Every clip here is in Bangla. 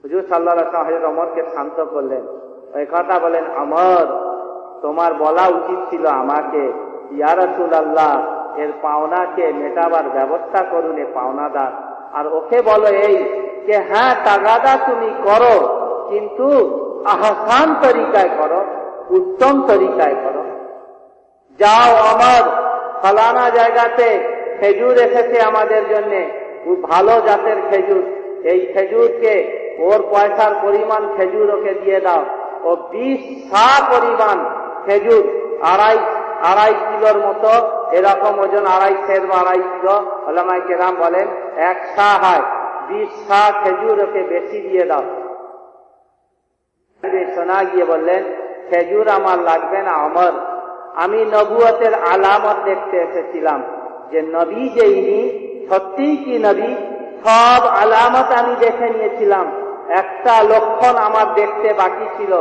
হুজুর সাল্লাল্লাহু আলাইহি ওয়াসাল্লাম হযরত ওমরকে শান্ত করলেন, ওই কথা বলেন, ওমর তোমার বলা উচিত ছিল আমাকে, ইয়া রাসূলুল্লাহ এর পাওনাকে মেটাবার ব্যবস্থা করুন এ পাওনাদার, আর ওকে বলো এই যে হ্যাঁ তাগাদা তুমি করো কিন্তু আহসান তরিকায় করো, উত্তম তরিকায় করো। যাও আমার ফলানা জায়গাতে খেজুর এসেছে আমাদের জন্য, খুব ভালো জাতের খেজুর, এই খেজুরকে ওর পয়সার পরিমাণ খেজুর ওকে দিয়ে দাও, ও 20 সা পরিমাণ খেজুর, আড়াই কিলোর মতো এরকম ওজন, 2.5 সের বা 2.5 কিলো, ওলামায়ে কেরাম বলেন 1 সা হয়, 20 সা খেজুর ওকে বেশি দিয়ে দাও। শোনা গিয়ে বললেন, খেজুর আমার লাগবে না ওমর, আমি নবুয়তের আলামত দেখতে এসেছিলাম, যে নবী যে ইনি সত্যিই কি নবী, সব আলামত আমি দেখে নিয়েছিলাম, একটা লক্ষণ আমার দেখতে বাকি ছিল,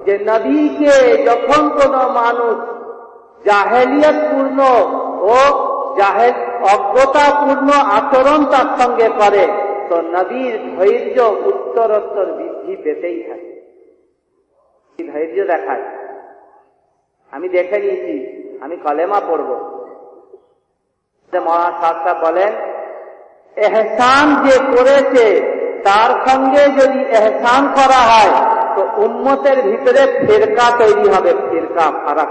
যে নবীকে যখন কোন মানুষ জাহেলিয়তপূর্ণ ও অজ্ঞতাপূর্ণ আচরণ তার সঙ্গে করে, তো নবীর ধৈর্য উত্তরোত্তর বৃদ্ধি পেতেই থাকে। ধৈর্য দেখায়, আমি দেখে নিয়েছি, আমি কলেমা পড়ব। মৌলানা সাহেব বলেন, এহসান যে করেছে তার সঙ্গে যদি এহসান করা হয় তো উম্মতের ভিতরে ফিরকা তৈরি হবে, ফিরকা ফারাক।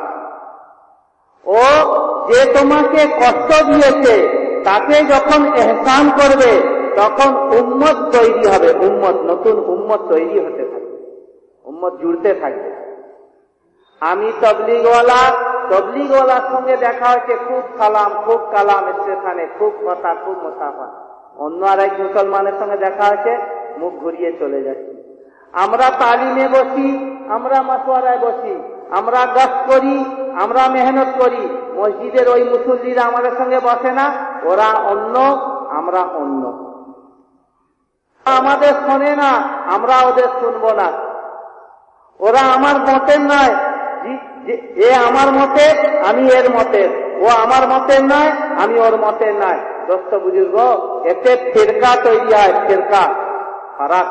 ও যে তোমাকে কষ্ট দিয়েছে তাকে যখন এহসান করবে তখন উম্মত তৈরি হবে, উম্মত, নতুন উম্মত তৈরি হতে থাকবে, উম্মত জুড়তে থাকবে। আমি তবলিগওয়ালার সঙ্গে দেখা হয়েছে, খুব সালাম খুব কালাম স্টেশনে, খুব কথা খুব মুসাফা। অন্য আর এক মুসলমানের সঙ্গে দেখা হয়েছে, মুখ ঘুরিয়ে চলে যাচ্ছে। আমরা তালিমে বসি, আমরা মাসওয়ারায় বসি, আমরা গশত করি, আমরা মেহনত করি, মসজিদের ওই মুসল্লিরা আমাদের সঙ্গে বসে না, ওরা অন্য আমরা অন্য, আমাদের শোনে না, আমরা ওদের শুনবো না, ওরা আমার মতের নয়, এ আমার মতের আমি এর মতের, ও আমার মতের নয় আমি ওর মতের নয়। দোস্ত বুজুর্গ, এতে ফিরকা তৈরি হয়, ফিরকা ফারাক।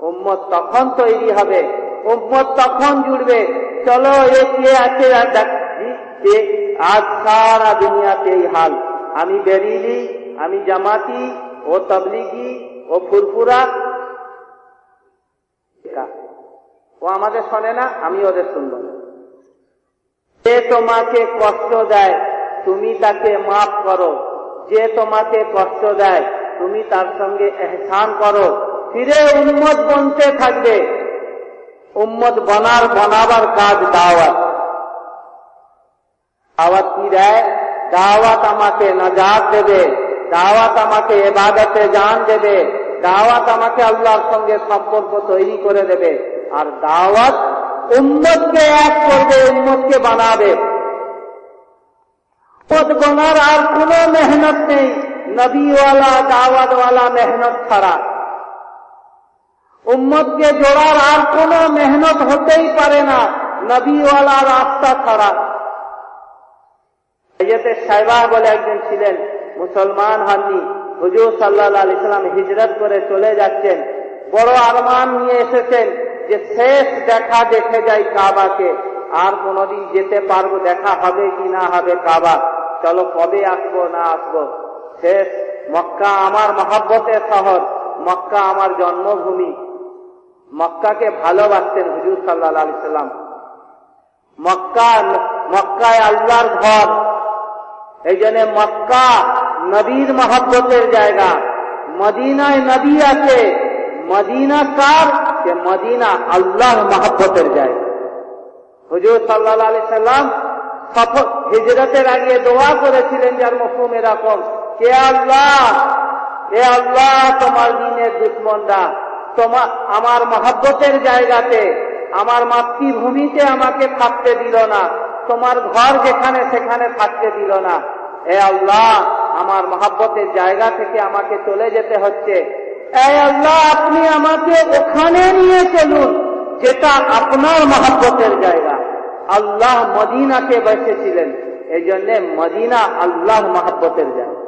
উম্মত তখন তৈরি হবে, উম্মত তখন জুড়বে। চলো এ কে আছে, আজ সারা দুনিয়াতে এই হাল, আমি বেরিলি, আমি জামাতি, ও তবলিগি, ও ফুরফুরা, ও আমাদের শোনে না, আমি ওদের শুনবো না। যে তোমাকে কষ্ট দেয় তুমি তাকে মাফ করো, যে তোমাকে কষ্ট দেয় তুমি তার সঙ্গে এহসান করো, ফিরে উম্মত বনতে থাকবে। উম্মত বানাবার কাজ দাওয়াত। দাওয়াত কি দেয়? দাওয়াত আমাকে নাজাত দেবে, দাওয়াত আমাকে ইবাদতে জান দেবে, দাওয়াত আমাকে আল্লাহর সঙ্গে সম্পর্ক তৈরি করে দেবে, আর দাওয়াত উম্মতকে এক করবে, উম্মতকে বানাবে। উম্মত বানার আর কোনো মেহনত নেই নবীওয়ালা দাওয়াতওয়ালা মেহনত ছাড়া। উম্মতকে জোড়ার আর কোনো মেহনত হতেই পারে না নবীওয়ালা রাস্তা ছাড়া। হযরত সাইবা বলে একজন ছিলেন, মুসলমান হননি, হুজুর সাল্লাল্লাহু আলাইহি সাল্লাম হিজরত করে চলে যাচ্ছেন, বড় আরমান নিয়ে এসেছেন যে শেষ দেখা দেখে যাই কাবাকে, আর কোনদিন যেতে পারবো, দেখা হবে কি না হবে কাবা, চলো কবে আসবো না আসবো। শেষ মক্কা আমার মহব্বতের শহর, মক্কা আমার জন্মভূমি। মক্কাকে ভালোবাসতেন হুজুর সাল্লাল্লাহু আলাইহি সাল্লাম। মক্কায় আল্লাহর ঘর, এই জন্য মক্কা নবীর মহব্বতের জায়গা। মদিনায় নবী আছে, মদিনা কার? যে মদিনা আল্লাহর মহব্বতের জায়গা। হুজুর সাল্লাল্লাহু আলাইহি সাল্লাম হিজরতের আগে দোয়া করেছিলেন, যার মফহুম এরকম, কে আল্লাহ, এ আল্লাহ তোমার দ্বীনের দুশমনরা আমার মহব্বতের জায়গাতে, আমার মাতৃভূমিতে আমাকে থাকতে দিল না, তোমার ঘর যেখানে সেখানে থাকতে দিল না। এ আল্লাহ আমার মহব্বতের জায়গা থেকে আমাকে চলে যেতে হচ্ছে, এই আল্লাহ আপনি আমাকে ওখানে নিয়ে চলুন যেটা আপনার মহব্বতের জায়গা। আল্লাহ মদিনাকে বেসেছিলেন, এই জন্য মদিনা আল্লাহর মহব্বতের জায়গা।